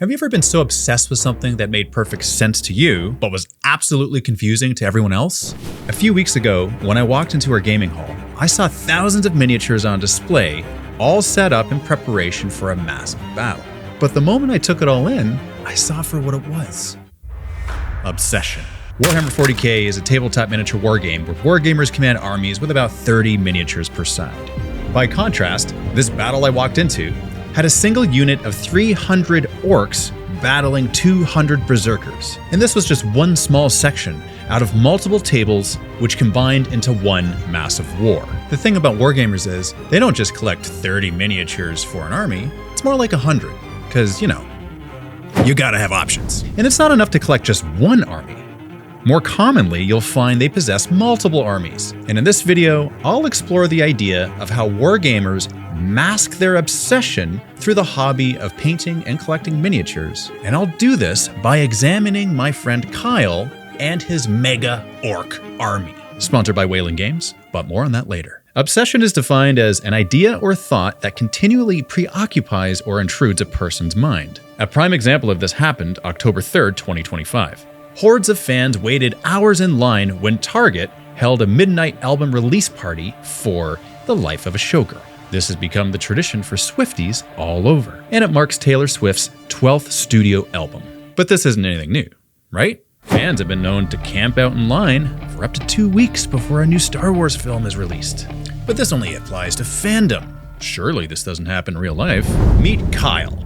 Have you ever been so obsessed with something that made perfect sense to you, but was absolutely confusing to everyone else? A few weeks ago, when I walked into our gaming hall, I saw thousands of miniatures on display, all set up in preparation for a massive battle. But the moment I took it all in, I saw for what it was. Obsession. Warhammer 40k is a tabletop miniature wargame where wargamers command armies with about 30 miniatures per side. By contrast, this battle I walked into had a single unit of 300 orcs battling 200 berserkers. And this was just one small section out of multiple tables which combined into one massive war. The thing about wargamers is they don't just collect 30 miniatures for an army, it's more like 100, because, you gotta have options. And it's not enough to collect just one army. More commonly, you'll find they possess multiple armies. And in this video, I'll explore the idea of how wargamers mask their obsession through the hobby of painting and collecting miniatures. And I'll do this by examining my friend Kyle and his mega orc army. Sponsored by Wayland Games, but more on that later. Obsession is defined as an idea or thought that continually preoccupies or intrudes a person's mind. A prime example of this happened October 3rd, 2025. Hordes of fans waited hours in line when Target held a midnight album release party for The Life of a Showgirl. This has become the tradition for Swifties all over, and it marks Taylor Swift's 12th studio album. But this isn't anything new, right? Fans have been known to camp out in line for up to 2 weeks before a new Star Wars film is released. But this only applies to fandom. Surely this doesn't happen in real life. Meet Kyle,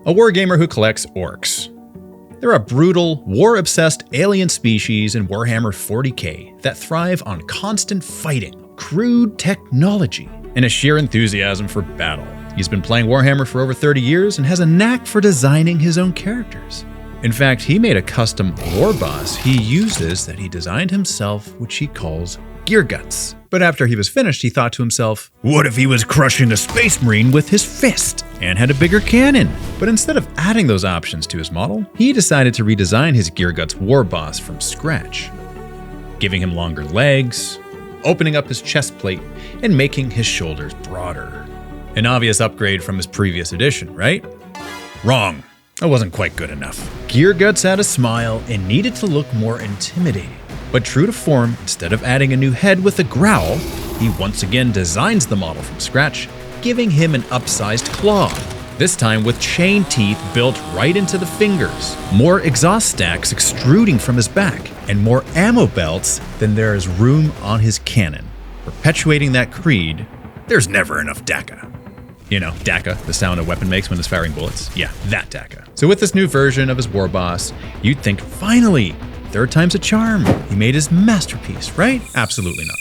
a wargamer who collects orcs. They're a brutal, war-obsessed alien species in Warhammer 40k that thrive on constant fighting, crude technology, and a sheer enthusiasm for battle. He's been playing Warhammer for over 30 years and has a knack for designing his own characters. In fact, he made a custom war boss he uses that he designed himself, which he calls GearGuts. But after he was finished, he thought to himself, what if he was crushing a space marine with his fist and had a bigger cannon? But instead of adding those options to his model, he decided to redesign his GearGuts war boss from scratch, giving him longer legs, opening up his chest plate, and making his shoulders broader. An obvious upgrade from his previous edition, right? Wrong. That wasn't quite good enough. GearGuts had a smile and needed to look more intimidating. But true to form, instead of adding a new head with a growl, he once again designs the model from scratch, giving him an upsized claw, this time with chain teeth built right into the fingers, more exhaust stacks extruding from his back, and more ammo belts than there is room on his cannon, perpetuating that creed, there's never enough DACA. You know, DACA, the sound a weapon makes when it's firing bullets. Yeah, that DACA. So with this new version of his war boss, you'd think, finally, third time's a charm. He made his masterpiece, right? Absolutely not.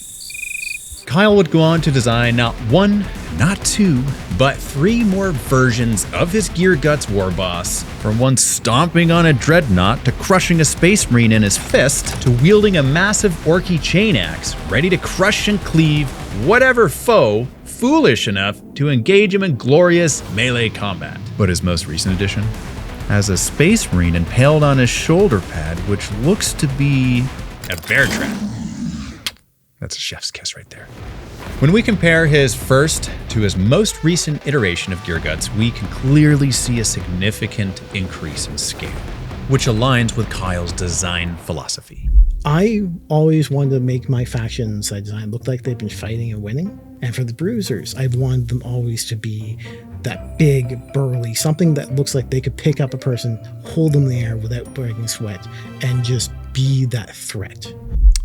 Kyle would go on to design not one, not two, but 3 more versions of his GearGuts war boss, from one stomping on a dreadnought to crushing a space marine in his fist to wielding a massive orky chain axe, ready to crush and cleave whatever foe foolish enough to engage him in glorious melee combat. But his most recent edition has a space marine impaled on his shoulder pad, which looks to be a bear trap. That's a chef's kiss right there. When we compare his first to his most recent iteration of GearGuts, we can clearly see a significant increase in scale, which aligns with Kyle's design philosophy. I always wanted to make my factions I designed look like they've been fighting and winning. And for the bruisers, I wanted them always to be that big, burly, something that looks like they could pick up a person, hold them in the air without breaking sweat, and just be that threat.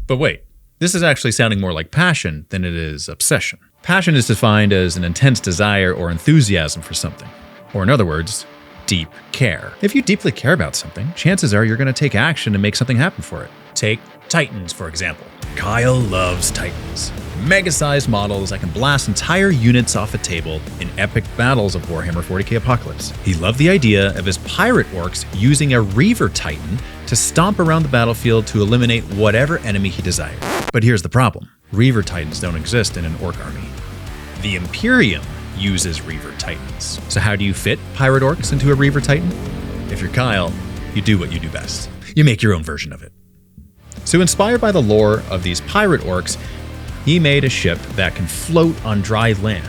But wait, this is actually sounding more like passion than it is obsession. Passion is defined as an intense desire or enthusiasm for something, or in other words, deep care. If you deeply care about something, chances are you're going to take action to make something happen for it. Take Titans, for example. Kyle loves Titans. Mega-sized models that can blast entire units off a table in epic battles of Warhammer 40k Apocalypse. He loved the idea of his pirate orcs using a Reaver Titan to stomp around the battlefield to eliminate whatever enemy he desired. But here's the problem. Reaver Titans don't exist in an orc army. The Imperium uses Reaver Titans. So how do you fit pirate orcs into a Reaver Titan? If you're Kyle, you do what you do best. You make your own version of it. So inspired by the lore of these pirate orcs, he made a ship that can float on dry land.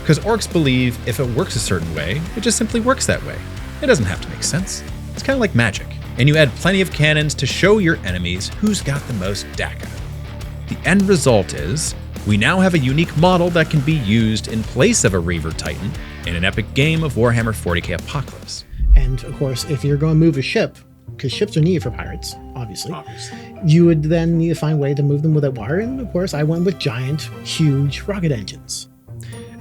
Because orcs believe if it works a certain way, it just simply works that way. It doesn't have to make sense. It's kind of like magic. And you add plenty of cannons to show your enemies who's got the most DACA. The end result is, we now have a unique model that can be used in place of a Reaver Titan in an epic game of Warhammer 40k Apocalypse. And of course, if you're going to move a ship, because ships are needed for pirates, obviously, you would then need to find a way to move them without water. And of course, I went with giant, huge rocket engines.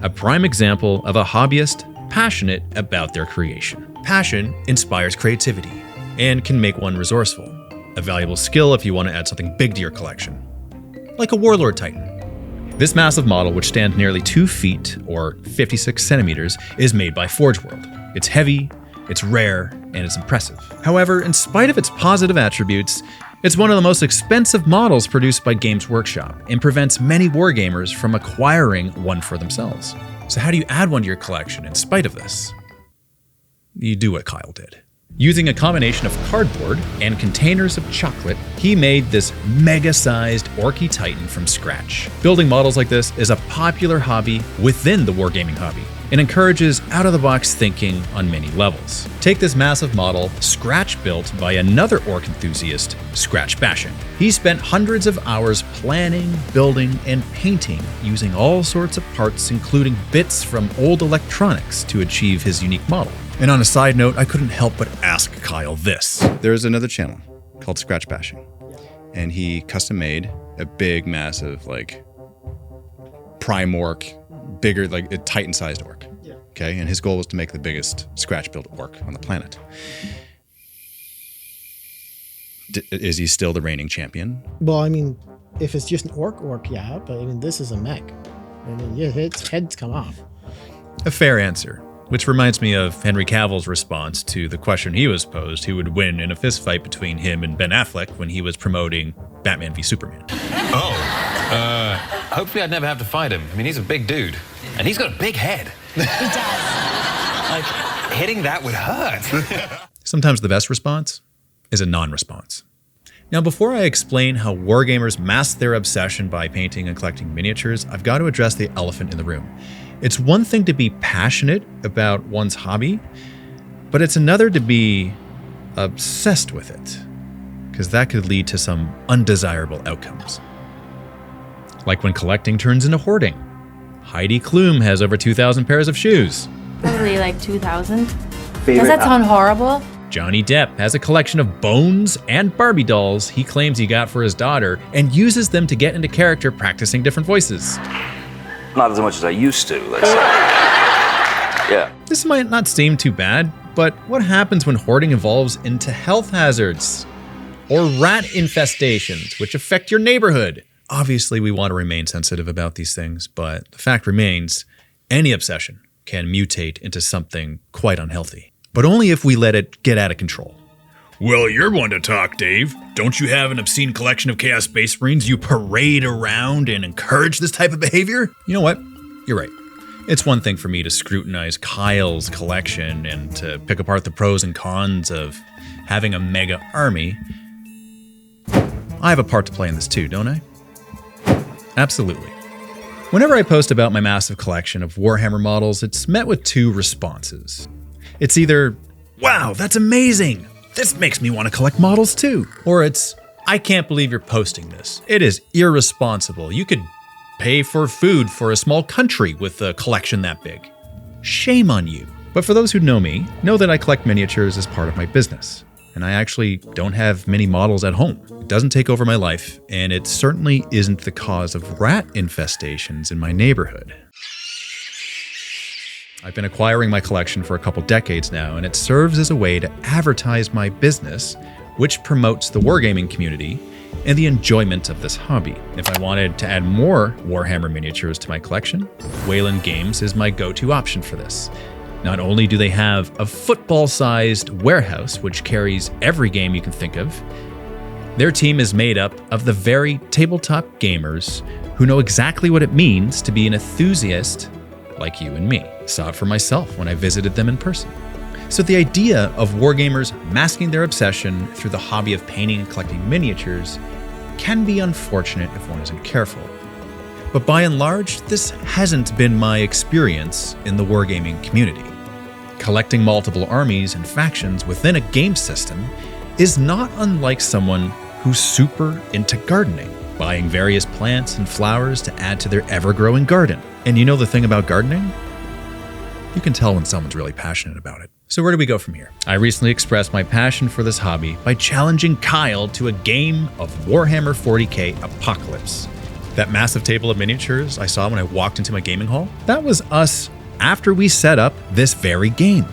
A prime example of a hobbyist passionate about their creation. Passion inspires creativity and can make one resourceful. A valuable skill if you want to add something big to your collection. Like a Warlord Titan. This massive model, which stands nearly 2 feet or 56 centimeters, is made by Forge World. It's heavy, it's rare, and it's impressive. However, in spite of its positive attributes, it's one of the most expensive models produced by Games Workshop and prevents many wargamers from acquiring one for themselves. So how do you add one to your collection in spite of this? You do what Kyle did. Using a combination of cardboard and containers of chocolate, he made this mega-sized Orky Titan from scratch. Building models like this is a popular hobby within the wargaming hobby and encourages out-of-the-box thinking on many levels. Take this massive model, scratch-built by another orc enthusiast, Scratch Passion. He spent hundreds of hours planning, building, and painting using all sorts of parts, including bits from old electronics to achieve his unique model. And on a side note, I couldn't help but ask Kyle this. There's another channel called Scratch Passion, and he custom made a big, massive, like, prime orc, bigger, like a Titan-sized orc. Yeah. Okay, and his goal was to make the biggest scratch-built orc on the planet. Is he still the reigning champion? Well, I mean, if it's just an orc, yeah, but I mean, this is a mech. I mean, yeah, its heads come off. A fair answer. Which reminds me of Henry Cavill's response to the question he was posed who would win in a fistfight between him and Ben Affleck when he was promoting Batman v Superman. Hopefully I'd never have to fight him. I mean, he's a big dude. And he's got a big head. He does. Like, hitting that would hurt. Sometimes the best response is a non-response. Now, before I explain how wargamers mask their obsession by painting and collecting miniatures, I've got to address the elephant in the room. It's one thing to be passionate about one's hobby, but it's another to be obsessed with it, because that could lead to some undesirable outcomes. Like when collecting turns into hoarding. Heidi Klum has over 2,000 pairs of shoes. Probably like 2,000. Does that sound horrible? Johnny Depp has a collection of bones and Barbie dolls he claims he got for his daughter and uses them to get into character practicing different voices. Not as much as I used to, let's say. Yeah. This might not seem too bad, but what happens when hoarding evolves into health hazards? Or rat infestations, which affect your neighborhood? Obviously, we want to remain sensitive about these things, but the fact remains, any obsession can mutate into something quite unhealthy. But only if we let it get out of control. Well, you're one to talk, Dave. Don't you have an obscene collection of Chaos Space Marines you parade around and encourage this type of behavior? You know what? You're right. It's one thing for me to scrutinize Kyle's collection and to pick apart the pros and cons of having a mega army. I have a part to play in this too, don't I? Absolutely. Whenever I post about my massive collection of Warhammer models, it's met with two responses. It's either, wow, that's amazing! This makes me want to collect models too. Or it's, I can't believe you're posting this. It is irresponsible. You could pay for food for a small country with a collection that big. Shame on you. But for those who know me, know that I collect miniatures as part of my business. And I actually don't have many models at home. It doesn't take over my life, and it certainly isn't the cause of rat infestations in my neighborhood. I've been acquiring my collection for a couple decades now, and it serves as a way to advertise my business, which promotes the wargaming community and the enjoyment of this hobby. If I wanted to add more Warhammer miniatures to my collection, Wayland Games is my go-to option for this. Not only do they have a football-sized warehouse which carries every game you can think of, their team is made up of the very tabletop gamers who know exactly what it means to be an enthusiast like you and me. Saw it for myself when I visited them in person. So the idea of wargamers masking their obsession through the hobby of painting and collecting miniatures can be unfortunate if one isn't careful. But by and large, this hasn't been my experience in the wargaming community. Collecting multiple armies and factions within a game system is not unlike someone who's super into gardening, buying various plants and flowers to add to their ever-growing garden. And you know the thing about gardening? You can tell when someone's really passionate about it. So where do we go from here? I recently expressed my passion for this hobby by challenging Kyle to a game of Warhammer 40k Apocalypse. That massive table of miniatures I saw when I walked into my gaming hall, that was us after we set up this very game.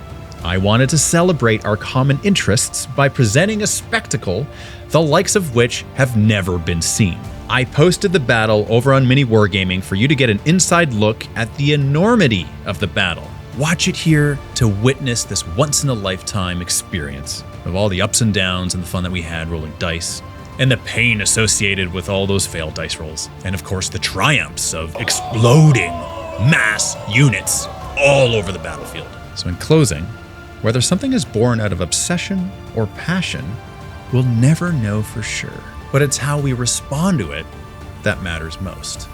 I wanted to celebrate our common interests by presenting a spectacle the likes of which have never been seen. I posted the battle over on MiniWarGaming for you to get an inside look at the enormity of the battle. Watch it here to witness this once-in-a-lifetime experience of all the ups and downs and the fun that we had rolling dice, and the pain associated with all those failed dice rolls, and of course the triumphs of exploding mass units all over the battlefield. So in closing, whether something is born out of obsession or passion, we'll never know for sure. But it's how we respond to it that matters most.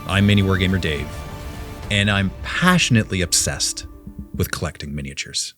I'm MiniWarGamer Dave, and I'm passionately obsessed with collecting miniatures.